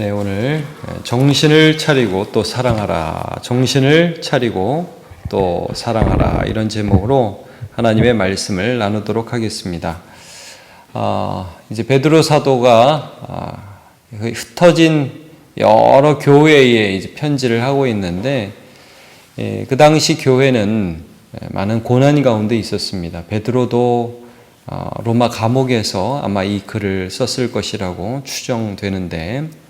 네, 오늘 정신을 차리고 또 사랑하라, 정신을 차리고 또 사랑하라, 이런 제목으로 하나님의 말씀을 나누도록 하겠습니다. 이제 베드로 사도가 흩어진 여러 교회에 이제 편지를 하고 있는데, 그 당시 교회는 많은 고난 가운데 있었습니다. 베드로도 로마 감옥에서 아마 이 글을 썼을 것이라고 추정되는데,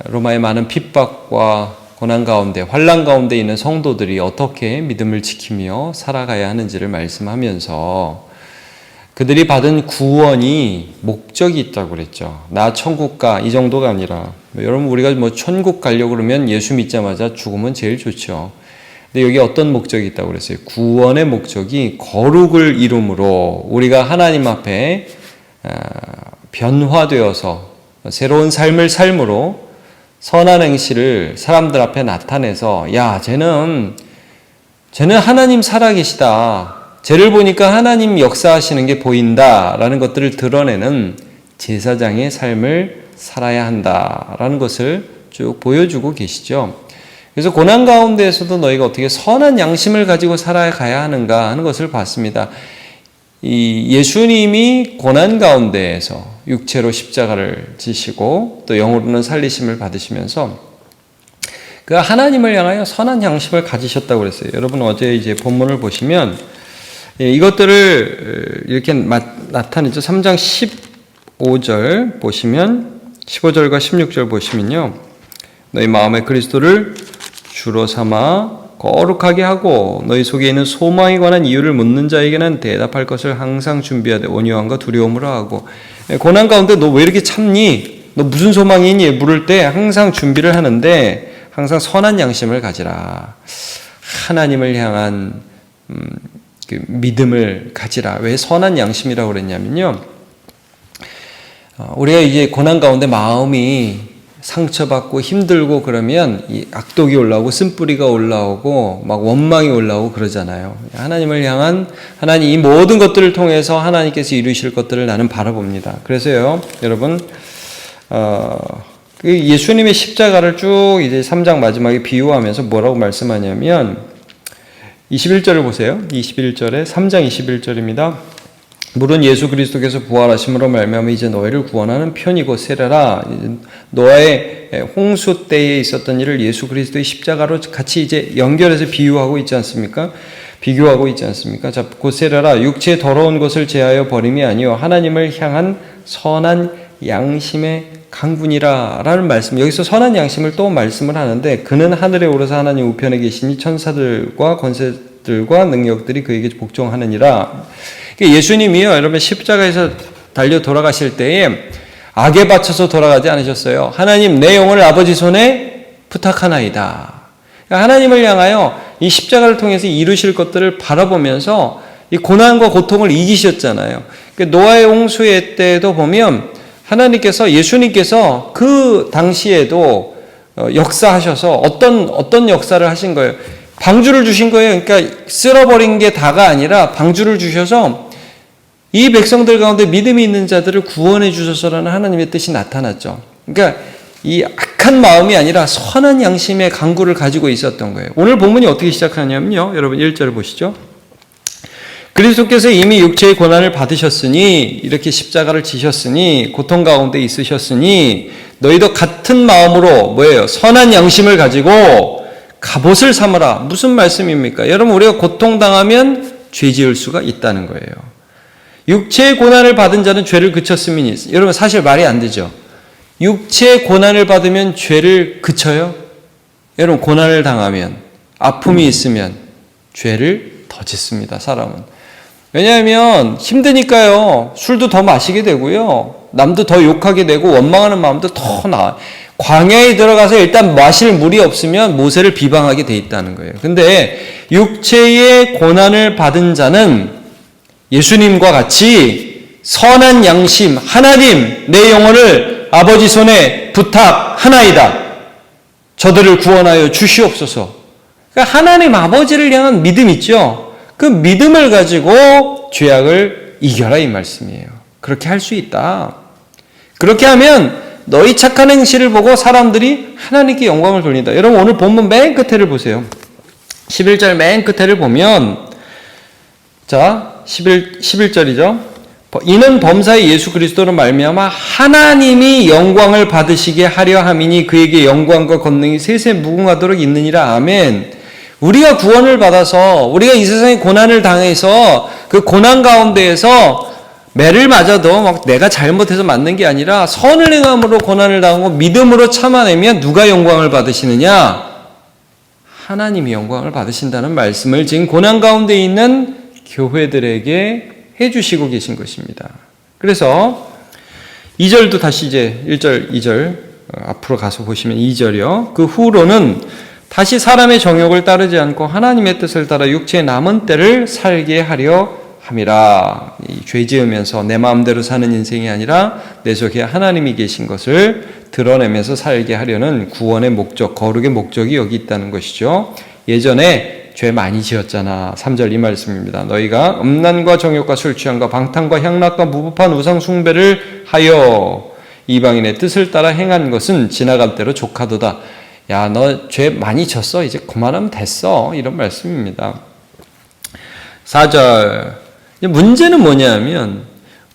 로마의 많은 핍박과 고난 가운데, 환난 가운데 있는 성도들이 어떻게 믿음을 지키며 살아가야 하는지를 말씀하면서 그들이 받은 구원이 목적이 있다고 그랬죠. 나 천국 가, 이 정도가 아니라, 여러분 우리가 천국 가려고 그러면 예수 믿자마자 죽으면 제일 좋죠. 근데 여기 어떤 목적이 있다고 그랬어요? 구원의 목적이 거룩을 이룸으로 우리가 하나님 앞에 변화되어서 새로운 삶을 삶으로 선한 행실을 사람들 앞에 나타내서, 야, 쟤는 하나님 살아계시다, 쟤를 보니까 하나님 역사하시는 게 보인다라는 것들을 드러내는 제사장의 삶을 살아야 한다라는 것을 쭉 보여주고 계시죠. 그래서 고난 가운데에서도 너희가 어떻게 선한 양심을 가지고 살아가야 하는가 하는 것을 봤습니다. 이 예수님이 고난 가운데에서 육체로 십자가를 지시고 또 영으로는 살리심을 받으시면서 그 하나님을 향하여 선한 양심을 가지셨다고 그랬어요. 여러분 어제 이제 본문을 보시면 이것들을 이렇게 나타내죠. 3장 15절 보시면, 15절과 16절 보시면요, 너희 마음에 그리스도를 주로 삼아 거룩하게 하고 너희 속에 있는 소망에 관한 이유를 묻는 자에게는 대답할 것을 항상 준비하되 온유함과 두려움으로 하고. 고난 가운데 너 왜 이렇게 참니? 너 무슨 소망이 있니? 물을 때 항상 준비를 하는데 항상 선한 양심을 가지라. 하나님을 향한 그 믿음을 가지라. 왜 선한 양심이라고 그랬냐면요, 우리가 이제 고난 가운데 마음이 상처받고 힘들고 그러면 이 악독이 올라오고 쓴뿌리가 올라오고 막 원망이 올라오고 그러잖아요. 하나님을 향한, 하나님 이 모든 것들을 통해서 하나님께서 이루실 것들을 나는 바라봅니다. 그래서요, 여러분, 예수님의 십자가를 쭉 이제 3장 마지막에 비유하면서 뭐라고 말씀하냐면, 21절을 보세요. 21절에, 3장 21절입니다. 물은 예수 그리스도께서 부활하심으로 말미암아 이제 너희를 구원하는 편이고 세례라. 노아의 홍수 때에 있었던 일을 예수 그리스도의 십자가로 같이 이제 연결해서 비유하고 있지 않습니까? 비교하고 있지 않습니까? 자, 곧 세례라. 육체의 더러운 것을 제하여 버림이 아니요 하나님을 향한 선한 양심의 강군이라 라는 말씀. 여기서 선한 양심을 또 말씀을 하는데, 그는 하늘에 오르사 하나님 우편에 계시니 천사들과 권세들과 능력들이 그에게 복종하느니라. 예수님이요, 여러분 십자가에서 달려 돌아가실 때에 악에 바쳐서 돌아가지 않으셨어요. 하나님 내 영혼을 아버지 손에 부탁하나이다. 하나님을 향하여 이 십자가를 통해서 이루실 것들을 바라보면서 이 고난과 고통을 이기셨잖아요. 노아의 홍수의 때도 보면 하나님께서, 예수님께서 그 당시에도 역사하셔서 어떤 역사를 하신 거예요. 방주를 주신 거예요. 그러니까 쓸어버린 게 다가 아니라 방주를 주셔서 이 백성들 가운데 믿음이 있는 자들을 구원해 주셔서라는 하나님의 뜻이 나타났죠. 그러니까 이 악한 마음이 아니라 선한 양심의 강구를 가지고 있었던 거예요. 오늘 본문이 어떻게 시작하냐면요, 여러분 1절 보시죠. 그리스도께서 이미 육체의 고난을 받으셨으니, 이렇게 십자가를 지셨으니, 고통 가운데 있으셨으니 너희도 같은 마음으로 뭐예요? 선한 양심을 가지고 갑옷을 삼으라. 무슨 말씀입니까? 여러분 우리가 고통당하면 죄 지을 수가 있다는 거예요. 육체의 고난을 받은 자는 죄를 그쳤음이니. 여러분 사실 말이 안 되죠. 육체의 고난을 받으면 죄를 그쳐요? 여러분 고난을 당하면, 아픔이 있으면 죄를 더 짓습니다, 사람은. 왜냐하면 힘드니까요. 술도 더 마시게 되고요, 남도 더 욕하게 되고 원망하는 마음도 더 나아요. 광야에 들어가서 일단 마실 물이 없으면 모세를 비방하게 돼 있다는 거예요. 근데 육체의 고난을 받은 자는 예수님과 같이 선한 양심, 하나님 내 영혼을 아버지 손에 부탁하나이다, 저들을 구원하여 주시옵소서. 그러니까 하나님 아버지를 향한 믿음 있죠. 그 믿음을 가지고 죄악을 이겨라, 이 말씀이에요. 그렇게 할 수 있다. 그렇게 하면 너희 착한 행실을 보고 사람들이 하나님께 영광을 돌린다. 여러분 오늘 본문 맨 끝에를 보세요. 11절 맨 끝에를 보면 자 11절이죠. 이는 범사의 예수 그리스도로 말미암아 하나님이 영광을 받으시게 하려 함이니 그에게 영광과 권능이 세세 무궁하도록 있느니라. 아멘. 우리가 구원을 받아서 우리가 이 세상에 고난을 당해서 그 고난 가운데에서 매를 맞아도 막 내가 잘못해서 맞는 게 아니라 선을 행함으로 고난을 당하고 믿음으로 참아내면 누가 영광을 받으시느냐? 하나님이 영광을 받으신다는 말씀을 지금 고난 가운데 있는 교회들에게 해주시고 계신 것입니다. 그래서 2절도 다시 이제 1절, 2절 앞으로 가서 보시면 2절이요. 그 후로는 다시 사람의 정욕을 따르지 않고 하나님의 뜻을 따라 육체의 남은 때를 살게 하려 함이라. 죄 지으면서 내 마음대로 사는 인생이 아니라 내 속에 하나님이 계신 것을 드러내면서 살게 하려는 구원의 목적, 거룩의 목적이 여기 있다는 것이죠. 예전에 죄 많이 지었잖아. 3절 이 말씀입니다. 너희가 음란과 정욕과 술 취함과 방탕과 향락과 무법한 우상 숭배를 하여 이방인의 뜻을 따라 행한 것은 지나갈 대로 족하도다. 야, 너 죄 많이 졌어. 이제 그만하면 됐어. 이런 말씀입니다. 4절. 문제는 뭐냐면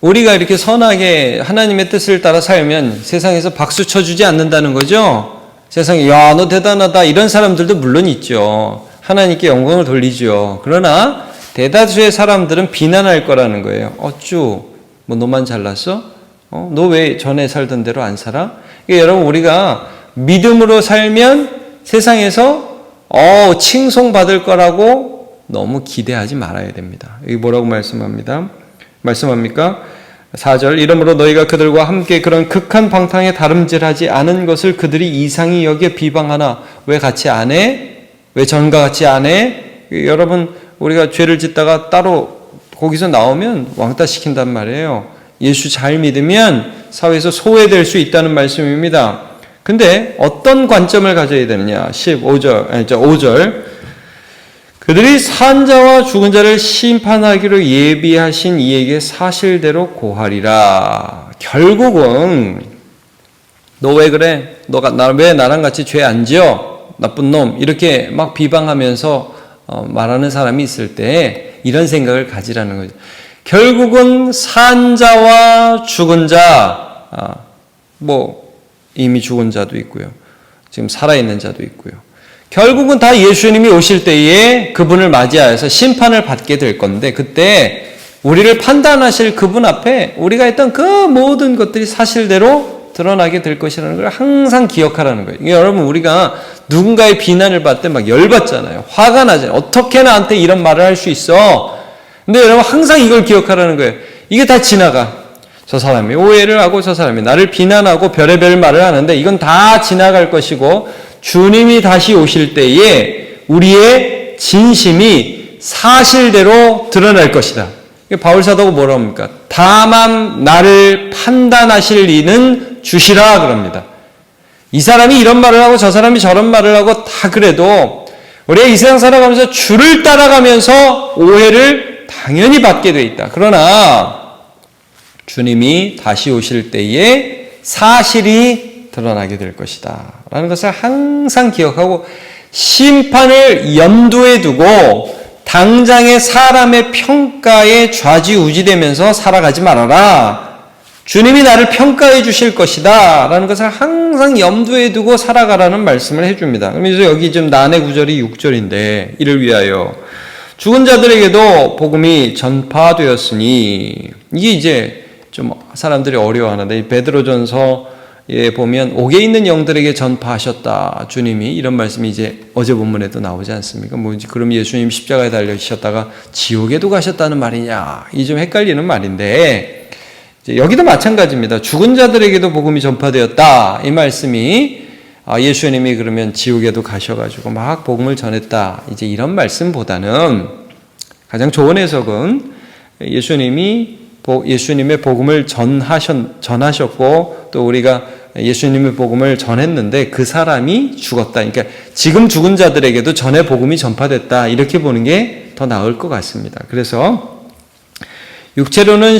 우리가 이렇게 선하게 하나님의 뜻을 따라 살면 세상에서 박수 쳐주지 않는다는 거죠. 세상에 야, 너 대단하다. 이런 사람들도 물론 있죠. 하나님께 영광을 돌리죠. 그러나 대다수의 사람들은 비난할 거라는 거예요. 어쭈, 뭐 너만 잘났어? 너 왜 전에 살던 대로 안 살아? 그러니까 여러분 우리가 믿음으로 살면 세상에서 칭송받을 거라고 너무 기대하지 말아야 됩니다. 여기 뭐라고 말씀합니까? 4절 이러므로 너희가 그들과 함께 그런 극한 방탕에 다름질하지 않은 것을 그들이 이상히 여기에 비방하나 왜 같이 안 해? 왜 전과 같이 안 해? 여러분 우리가 죄를 짓다가 따로 거기서 나오면 왕따 시킨단 말이에요. 예수 잘 믿으면 사회에서 소외될 수 있다는 말씀입니다. 근데 어떤 관점을 가져야 되느냐? 5절 그들이 산 자와 죽은 자를 심판하기로 예비하신 이에게 사실대로 고하리라. 결국은 너 왜 그래? 왜 나랑 같이 죄 안 지어? 나쁜 놈 이렇게 막 비방하면서 말하는 사람이 있을 때 이런 생각을 가지라는 거죠. 결국은 산 자와 죽은 자, 뭐 이미 죽은 자도 있고요. 지금 살아있는 자도 있고요. 결국은 다 예수님이 오실 때에 그분을 맞이하여서 심판을 받게 될 건데 그때 우리를 판단하실 그분 앞에 우리가 했던 그 모든 것들이 사실대로 드러나게 될 것이라는 걸 항상 기억하라는 거예요. 여러분 우리가 누군가의 비난을 받을 때 막 열받잖아요. 화가 나잖아요. 어떻게 나한테 이런 말을 할 수 있어? 근데 여러분 항상 이걸 기억하라는 거예요. 이게 다 지나가. 저 사람이 오해를 하고 저 사람이 나를 비난하고 별의별 말을 하는데 이건 다 지나갈 것이고 주님이 다시 오실 때에 우리의 진심이 사실대로 드러날 것이다. 바울 사도가 뭐라고 합니까? 다만 나를 판단하실 이는 주시라 그럽니다. 이 사람이 이런 말을 하고 저 사람이 저런 말을 하고 다 그래도 우리가 이 세상 살아가면서 주를 따라가면서 오해를 당연히 받게 돼 있다. 그러나 주님이 다시 오실 때에 사실이 드러나게 될 것이다 라는 것을 항상 기억하고 심판을 염두에 두고 당장의 사람의 평가에 좌지우지되면서 살아가지 말아라. 주님이 나를 평가해 주실 것이다 라는 것을 항상 염두에 두고 살아가라는 말씀을 해줍니다. 그래서 여기 지금 난해 구절이 6절인데 이를 위하여 죽은 자들에게도 복음이 전파되었으니 이게 이제 좀 사람들이 어려워하는데 베드로전서에 보면 옥에 있는 영들에게 전파하셨다 주님이 이런 말씀이 이제 어제 본문에도 나오지 않습니까? 그럼 예수님 십자가에 달려주셨다가 지옥에도 가셨다는 말이냐? 이 좀 헷갈리는 말인데 여기도 마찬가지입니다. 죽은 자들에게도 복음이 전파되었다. 이 말씀이 예수님이 그러면 지옥에도 가셔가지고 막 복음을 전했다. 이제 이런 말씀보다는 가장 좋은 해석은 예수님의 복음을 전하셨고 또 우리가 예수님의 복음을 전했는데 그 사람이 죽었다. 그러니까 지금 죽은 자들에게도 전에 복음이 전파됐다. 이렇게 보는 게 더 나을 것 같습니다. 그래서 육체로는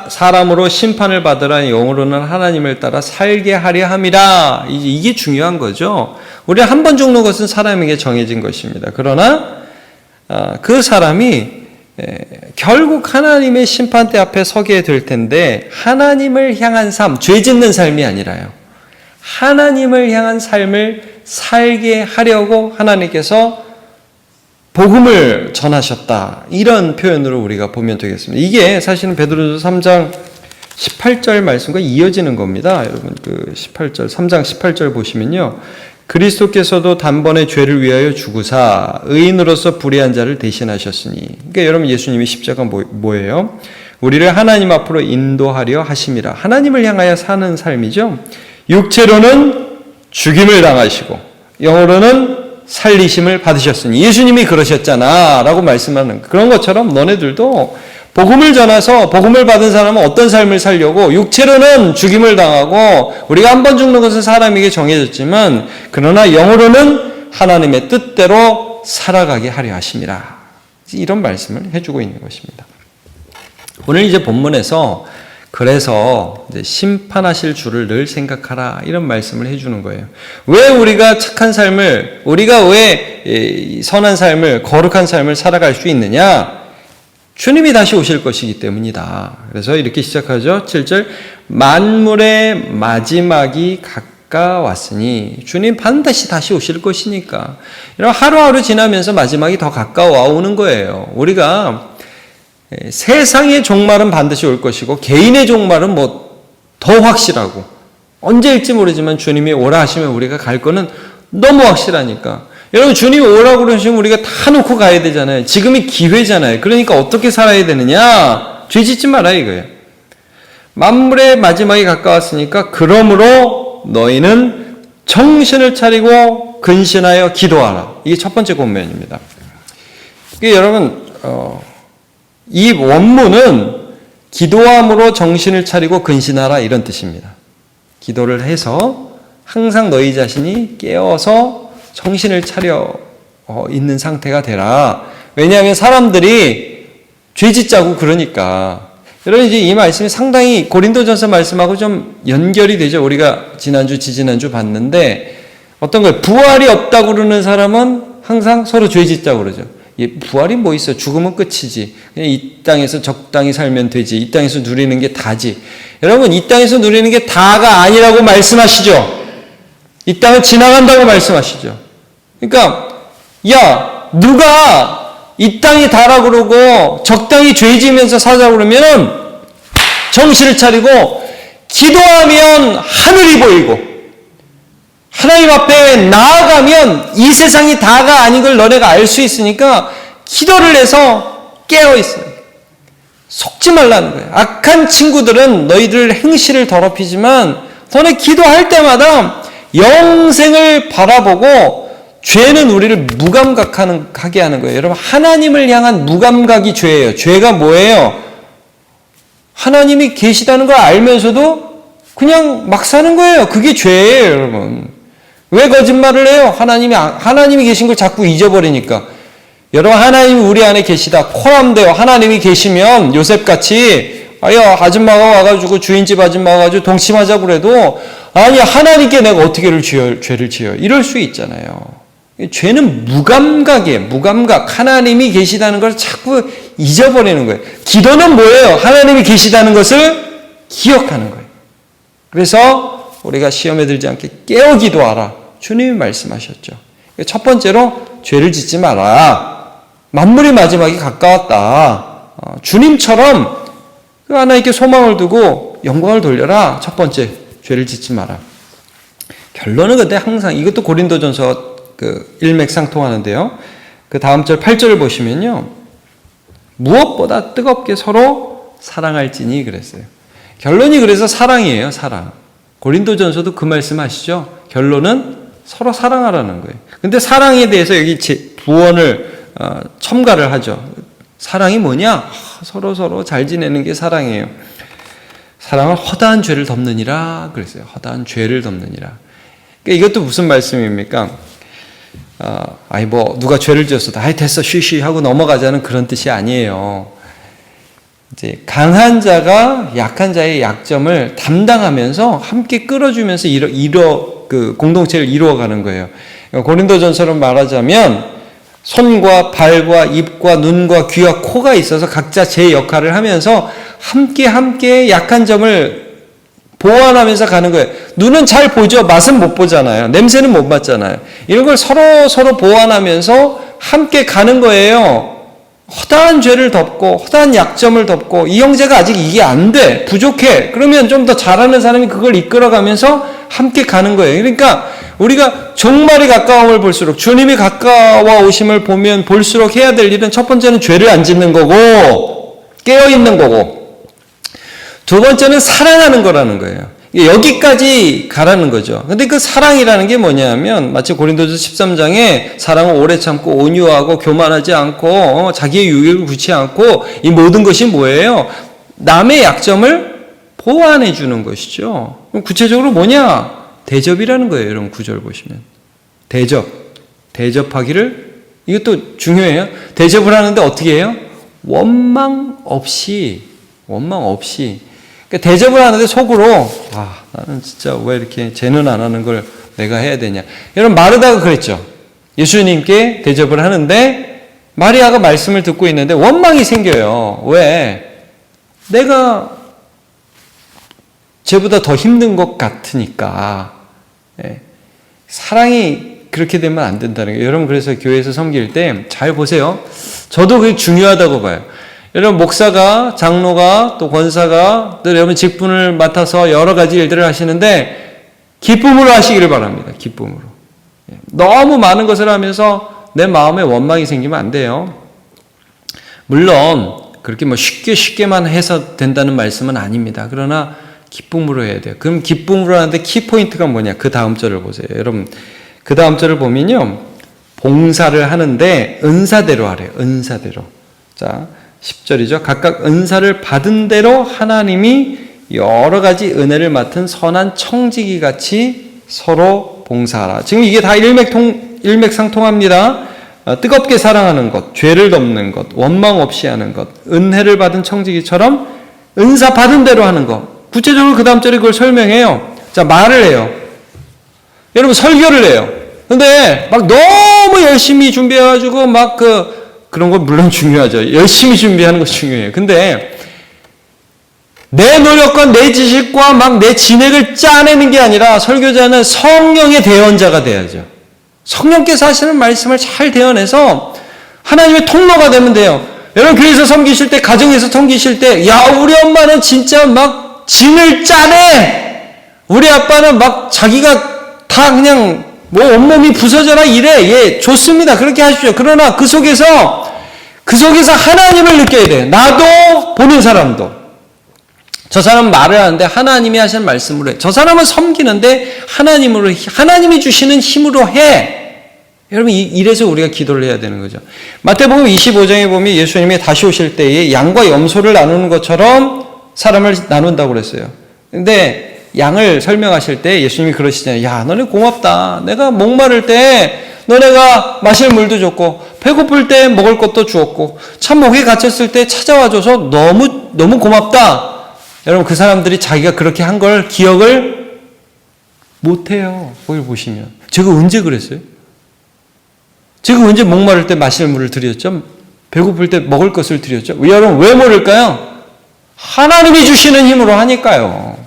사람으로 심판을 받으라 영으로는 하나님을 따라 살게 하려 함이라. 이게 중요한 거죠. 우리가 한 번 죽는 것은 사람에게 정해진 것입니다. 그러나 그 사람이 결국 하나님의 심판대 앞에 서게 될 텐데 하나님을 향한 삶, 죄 짓는 삶이 아니라요. 하나님을 향한 삶을 살게 하려고 하나님께서 복음을 전하셨다. 이런 표현으로 우리가 보면 되겠습니다. 이게 사실은 베드로전서 3장 18절 말씀과 이어지는 겁니다. 여러분 3장 18절 보시면요. 그리스도께서도 단번에 죄를 위하여 죽으사 의인으로서 불의한 자를 대신하셨으니. 그러니까 여러분 예수님이 십자가 뭐예요? 우리를 하나님 앞으로 인도하려 하심이라. 하나님을 향하여 사는 삶이죠. 육체로는 죽임을 당하시고 영으로는 살리심을 받으셨으니. 예수님이 그러셨잖아 라고 말씀하는 그런 것처럼 너네들도 복음을 전해서 복음을 받은 사람은 어떤 삶을 살려고 육체로는 죽임을 당하고 우리가 한 번 죽는 것은 사람에게 정해졌지만 그러나 영으로는 하나님의 뜻대로 살아가게 하려 하심이라. 이런 말씀을 해주고 있는 것입니다. 오늘 이제 본문에서 그래서 이제 심판하실 주를 늘 생각하라 이런 말씀을 해주는 거예요. 왜 우리가 착한 삶을 우리가 왜 선한 삶을 거룩한 삶을 살아갈 수 있느냐? 주님이 다시 오실 것이기 때문이다. 그래서 이렇게 시작하죠. 7절 만물의 마지막이 가까웠으니 주님 반드시 다시 오실 것이니까. 이런 하루하루 지나면서 마지막이 더 가까워 오는 거예요. 우리가 세상의 종말은 반드시 올 것이고 개인의 종말은 더 확실하고 언제일지 모르지만 주님이 오라 하시면 우리가 갈 거는 너무 확실하니까. 여러분 주님이 오라고 그러시면 우리가 다 놓고 가야 되잖아요. 지금이 기회잖아요. 그러니까 어떻게 살아야 되느냐? 죄 짓지 마라 이거예요. 만물의 마지막이 가까웠으니까 그러므로 너희는 정신을 차리고 근신하여 기도하라. 이게 첫 번째 권면입니다. 이게 여러분 이 원문은 기도함으로 정신을 차리고 근신하라 이런 뜻입니다. 기도를 해서 항상 너희 자신이 깨어서 정신을 차려 있는 상태가 되라. 왜냐하면 사람들이 죄 짓자고 그러니까. 여러분 이제 이 말씀이 상당히 고린도전서 말씀하고 좀 연결이 되죠. 우리가 지난주 지지난주 봤는데 어떤 거예요? 부활이 없다고 그러는 사람은 항상 서로 죄 짓자고 그러죠. 부활이 뭐 있어? 죽으면 끝이지. 그냥 이 땅에서 적당히 살면 되지. 이 땅에서 누리는 게 다지. 여러분 이 땅에서 누리는 게 다가 아니라고 말씀하시죠. 이 땅을 지나간다고 말씀하시죠. 그러니까 야 누가 이 땅이 다라고 그러고 적당히 죄 지으면서 사자고 그러면 정신을 차리고 기도하면 하늘이 보이고 하나님 앞에 나아가면 이 세상이 다가 아닌 걸 너네가 알 수 있으니까 기도를 해서 깨어 있어요. 속지 말라는 거예요. 악한 친구들은 너희들 행실을 더럽히지만 너네 기도할 때마다 영생을 바라보고 죄는 우리를 무감각하게 하는 거예요. 여러분 하나님을 향한 무감각이 죄예요. 죄가 뭐예요? 하나님이 계시다는 걸 알면서도 그냥 막 사는 거예요. 그게 죄예요, 여러분. 왜 거짓말을 해요? 하나님이 계신 걸 자꾸 잊어버리니까. 여러분 하나님이 우리 안에 계시다. 코람돼요. 하나님이 계시면 요셉같이 아줌마가 와가지고 주인집 아줌마가 와가지고 동침하자고 그래도 아니 하나님께 내가 어떻게 죄를 지어요? 이럴 수 있잖아요. 죄는 무감각이에요. 무감각. 하나님이 계시다는 걸 자꾸 잊어버리는 거예요. 기도는 뭐예요? 하나님이 계시다는 것을 기억하는 거예요. 그래서 우리가 시험에 들지 않게 깨어 기도하라. 주님이 말씀하셨죠. 첫 번째로 죄를 짓지 마라. 만물의 마지막이 가까웠다. 주님처럼 하나님께 소망을 두고 영광을 돌려라. 첫 번째, 죄를 짓지 마라. 결론은 근데 항상 이것도 고린도전서 일맥상통하는데요. 그 다음 절 8절을 보시면요. 무엇보다 뜨겁게 서로 사랑할지니 그랬어요. 결론이 그래서 사랑이에요. 사랑. 고린도전서도 그 말씀 하시죠. 결론은 서로 사랑하라는 거예요. 근데 사랑에 대해서 여기 부언을 첨가를 하죠. 사랑이 뭐냐? 서로 잘 지내는 게 사랑이에요. 사랑은 허다한 죄를 덮느니라 그랬어요. 허다한 죄를 덮느니라. 그러니까 이것도 무슨 말씀입니까? 누가 죄를 지었어. 됐어. 쉬쉬 하고 넘어가자는 그런 뜻이 아니에요. 이제 강한 자가 약한 자의 약점을 담당하면서 함께 끌어주면서 그 공동체를 이루어가는 거예요. 고린도전처럼 말하자면 손과 발과 입과 눈과 귀와 코가 있어서 각자 제 역할을 하면서 함께 약한 점을 보완하면서 가는 거예요. 눈은 잘 보죠. 맛은 못 보잖아요. 냄새는 못 맡잖아요. 이런 걸 서로 보완하면서 함께 가는 거예요. 허다한 죄를 덮고 허다한 약점을 덮고 이 형제가 아직 이게 안 돼. 부족해. 그러면 좀 더 잘하는 사람이 그걸 이끌어가면서 함께 가는 거예요. 그러니까 우리가 종말이 가까움을 볼수록 주님이 가까워 오심을 보면 볼수록 해야 될 일은 첫 번째는 죄를 안 짓는 거고 깨어있는 거고 두 번째는 사랑하는 거라는 거예요. 여기까지 가라는 거죠. 근데 그 사랑이라는 게 뭐냐면 마치 고린도서 13장에 사랑은 오래 참고 온유하고 교만하지 않고 자기의 유익을 구치 않고 이 모든 것이 뭐예요? 남의 약점을 보완해 주는 것이죠. 그럼 구체적으로 뭐냐? 대접이라는 거예요. 여러분 구절 보시면. 대접하기를 이것도 중요해요. 대접을 하는데 어떻게 해요? 원망 없이. 그러니까 대접을 하는데 속으로 나는 진짜 왜 이렇게 쟤는 안 하는 걸 내가 해야 되냐. 여러분 마르다가 그랬죠. 예수님께 대접을 하는데 마리아가 말씀을 듣고 있는데 원망이 생겨요. 왜? 내가 쟤보다 더 힘든 것 같으니까. 사랑이 그렇게 되면 안 된다는 거예요. 여러분 그래서 교회에서 섬길 때 잘 보세요. 저도 그게 중요하다고 봐요. 여러분 목사가 장로가 또 권사가 또 여러분 직분을 맡아서 여러 가지 일들을 하시는데 기쁨으로 하시기를 바랍니다. 기쁨으로. 너무 많은 것을 하면서 내 마음에 원망이 생기면 안 돼요. 물론 그렇게 뭐 쉽게만 해서 된다는 말씀은 아닙니다. 그러나 기쁨으로 해야 돼요. 그럼 기쁨으로 하는데 키포인트가 뭐냐? 그 다음 절을 보세요. 여러분 그 다음 절을 보면요. 봉사를 하는데 은사대로 하래요. 은사대로. 자 10절이죠. 각각 은사를 받은 대로 하나님이 여러 가지 은혜를 맡은 선한 청지기 같이 서로 봉사하라. 지금 이게 다 일맥상통합니다. 뜨겁게 사랑하는 것, 죄를 덮는 것, 원망 없이 하는 것, 은혜를 받은 청지기처럼 은사 받은 대로 하는 것. 구체적으로 그 다음 절에 그걸 설명해요. 자, 말을 해요. 여러분 설교를 해요. 근데 막 너무 열심히 준비해가지고 막 그런 건 물론 중요하죠. 열심히 준비하는 거 중요해요. 근데 내 노력과 내 지식과 막 내 진액을 짜내는 게 아니라 설교자는 성령의 대언자가 돼야죠. 성령께서 하시는 말씀을 잘 대언해서 하나님의 통로가 되면 돼요. 여러분 교회에서 섬기실 때, 가정에서 섬기실 때, 야 우리 엄마는 진짜 막 진을 짜내. 우리 아빠는 막 자기가 다 그냥 뭐 온몸이 부서져라 이래. 예, 좋습니다. 그렇게 하십시오. 그러나 그 속에서 하나님을 느껴야 돼요. 나도 보는 사람도. 저 사람은 말을 하는데 하나님이 하시는 말씀으로 해. 저 사람은 섬기는데 하나님이 주시는 힘으로 해. 여러분 이래서 우리가 기도를 해야 되는 거죠. 마태복음 25장에 보면 예수님이 다시 오실 때에 양과 염소를 나누는 것처럼 사람을 나눈다고 그랬어요. 근데 양을 설명하실 때 예수님이 그러시잖아요. 야, 너네 고맙다. 내가 목마를 때 너네가 마실 물도 줬고 배고플 때 먹을 것도 주었고 참 목에 갇혔을 때 찾아와줘서 너무 고맙다. 여러분 그 사람들이 자기가 그렇게 한 걸 기억을 못해요. 거기 보시면. 제가 언제 그랬어요? 제가 언제 목마를 때 마실 물을 드렸죠? 배고플 때 먹을 것을 드렸죠? 여러분 왜 모를까요? 하나님이 주시는 힘으로 하니까요.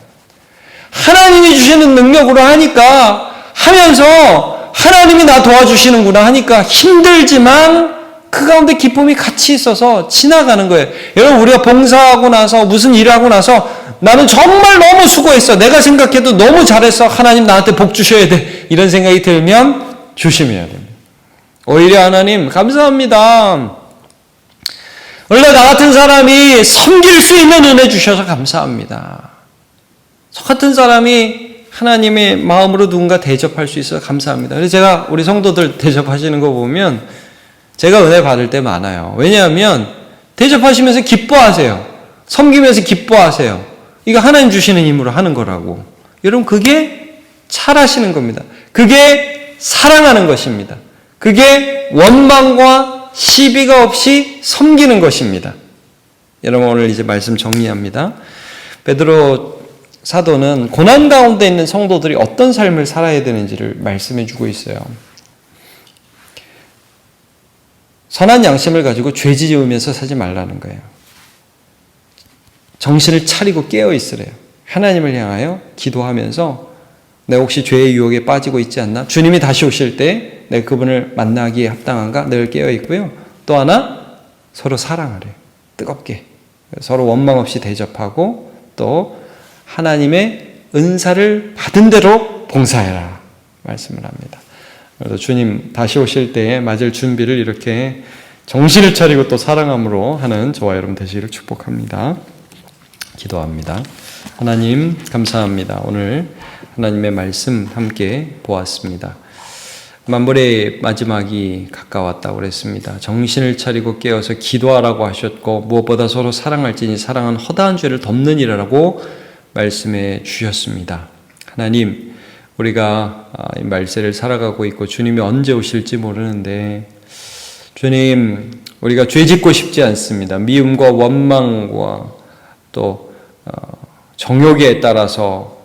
하나님이 주시는 능력으로 하니까 하면서 하나님이 나 도와주시는구나 하니까 힘들지만 그 가운데 기쁨이 같이 있어서 지나가는 거예요. 여러분 우리가 봉사하고 나서 무슨 일을 하고 나서 나는 정말 너무 수고했어. 내가 생각해도 너무 잘했어. 하나님 나한테 복 주셔야 돼. 이런 생각이 들면 조심해야 됩니다. 오히려 하나님 감사합니다. 원래 나 같은 사람이 섬길 수 있는 은혜 주셔서 감사합니다. 저 같은 사람이 하나님의 마음으로 누군가 대접할 수 있어서 감사합니다. 그래서 제가 우리 성도들 대접하시는 거 보면 제가 은혜 받을 때 많아요. 왜냐하면 대접하시면서 기뻐하세요. 섬기면서 기뻐하세요. 이거 하나님 주시는 힘으로 하는 거라고. 여러분 그게 잘하시는 겁니다. 그게 사랑하는 것입니다. 그게 원망과 시비가 없이 섬기는 것입니다. 여러분 오늘 이제 말씀 정리합니다. 베드로 사도는 고난 가운데 있는 성도들이 어떤 삶을 살아야 되는지를 말씀해 주고 있어요. 선한 양심을 가지고 죄 지으면서 살지 말라는 거예요. 정신을 차리고 깨어 있으래요. 하나님을 향하여 기도하면서 내가 혹시 죄의 유혹에 빠지고 있지 않나? 주님이 다시 오실 때 내가 그분을 만나기에 합당한가? 늘 깨어 있고요. 또 하나 서로 사랑하래요. 뜨겁게 서로 원망 없이 대접하고 또 하나님의 은사를 받은 대로 봉사해라 말씀을 합니다. 그래서 주님 다시 오실 때에 맞을 준비를 이렇게 정신을 차리고 또 사랑함으로 하는 저와 여러분 되시기를 축복합니다. 기도합니다. 하나님 감사합니다. 오늘 하나님의 말씀 함께 보았습니다. 만물의 마지막이 가까웠다고 그랬습니다. 정신을 차리고 깨어서 기도하라고 하셨고 무엇보다 서로 사랑할지니 사랑은 허다한 죄를 덮는 이라고 말씀해 주셨습니다. 하나님 우리가 이 말세를 살아가고 있고 주님이 언제 오실지 모르는데 주님 우리가 죄짓고 싶지 않습니다. 미움과 원망과 또 정욕에 따라서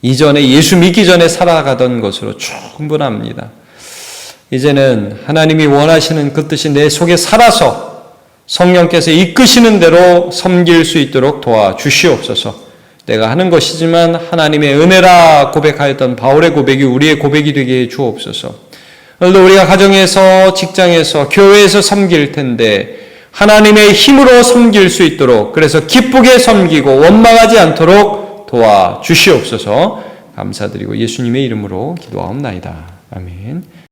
이전에 예수 믿기 전에 살아가던 것으로 충분합니다. 이제는 하나님이 원하시는 그 뜻이 내 속에 살아서 성령께서 이끄시는 대로 섬길 수 있도록 도와주시옵소서. 내가 하는 것이지만 하나님의 은혜라 고백하였던 바울의 고백이 우리의 고백이 되게 해 주옵소서. 오늘도 우리가 가정에서 직장에서 교회에서 섬길 텐데 하나님의 힘으로 섬길 수 있도록 그래서 기쁘게 섬기고 원망하지 않도록 도와주시옵소서. 감사드리고 예수님의 이름으로 기도하옵나이다. 아멘.